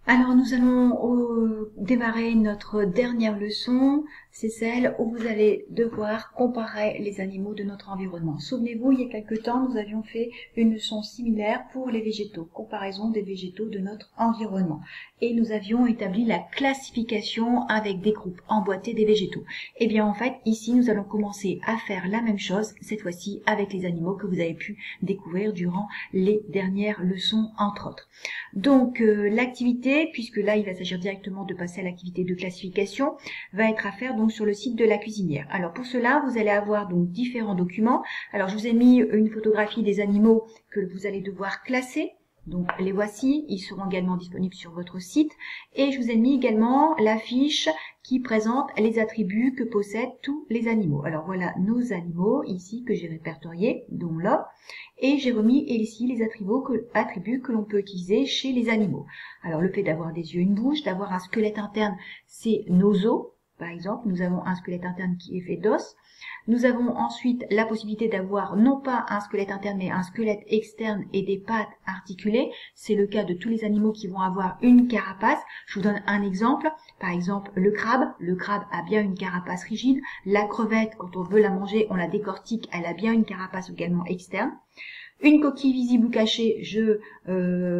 Alors nous allons démarrer notre dernière leçon, c'est celle où vous allez devoir comparer les animaux de notre environnement. Souvenez-vous, il y a quelque temps, nous avions fait une leçon similaire pour les végétaux, comparaison des végétaux de notre environnement. Et nous avions établi la classification avec des groupes emboîtés des végétaux. Et bien en fait, ici, nous allons commencer à faire la même chose, cette fois-ci avec les animaux que vous avez pu découvrir durant les dernières leçons, entre autres. Donc l'activité, puisque là il va s'agir directement de passer à l'activité de classification, va être à faire donc sur le site de la cuisinière. Alors pour cela, vous allez avoir donc différents documents. Alors je vous ai mis une photographie des animaux que vous allez devoir classer. Donc les voici, ils seront également disponibles sur votre site. Et je vous ai mis également la fiche qui présente les attributs que possèdent tous les animaux. Alors voilà nos animaux ici que j'ai répertoriés, dont là. Et j'ai remis ici les attributs que l'on peut utiliser chez les animaux. Alors le fait d'avoir des yeux et une bouche, d'avoir un squelette interne, c'est nos os. Par exemple, nous avons un squelette interne qui est fait d'os. Nous avons ensuite la possibilité d'avoir non pas un squelette interne, mais un squelette externe et des pattes articulées. C'est le cas de tous les animaux qui vont avoir une carapace. Je vous donne un exemple. Par exemple, le crabe. Le crabe a bien une carapace rigide. La crevette, quand on veut la manger, on la décortique. Elle a bien une carapace également externe. Une coquille visible ou cachée, je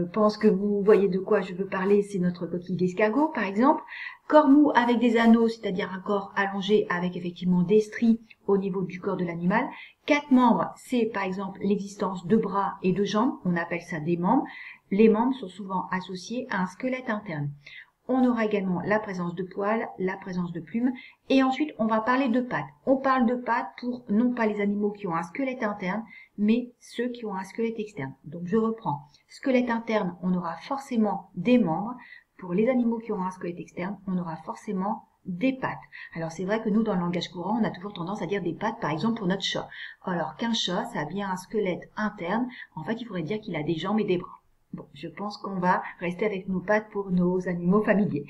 pense que vous voyez de quoi je veux parler, c'est notre coquille d'escargot par exemple. Corps mou avec des anneaux, c'est-à-dire un corps allongé avec effectivement des stries au niveau du corps de l'animal. 4 membres, c'est par exemple l'existence de bras et de jambes, on appelle ça des membres. Les membres sont souvent associés à un squelette interne. On aura également la présence de poils, la présence de plumes, et ensuite on va parler de pattes. On parle de pattes pour non pas les animaux qui ont un squelette interne, mais ceux qui ont un squelette externe. Donc je reprends. Squelette interne, on aura forcément des membres. Pour les animaux qui ont un squelette externe, on aura forcément des pattes. Alors c'est vrai que nous, dans le langage courant, on a toujours tendance à dire des pattes, par exemple, pour notre chat. Alors qu'un chat, ça a bien un squelette interne. En fait, il faudrait dire qu'il a des jambes et des bras. Bon, je pense qu'on va rester avec nos pattes pour nos animaux familiers.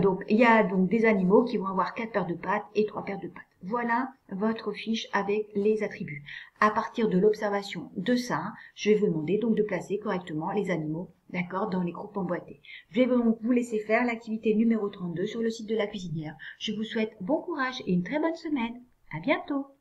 Donc, il y a donc des animaux qui vont avoir 4 paires de pattes et 3 paires de pattes. Voilà votre fiche avec les attributs. À partir de l'observation de ça, je vais vous demander donc de placer correctement les animaux, d'accord, dans les groupes emboîtés. Je vais donc vous laisser faire l'activité numéro 32 sur le site de la cuisinière. Je vous souhaite bon courage et une très bonne semaine. À bientôt!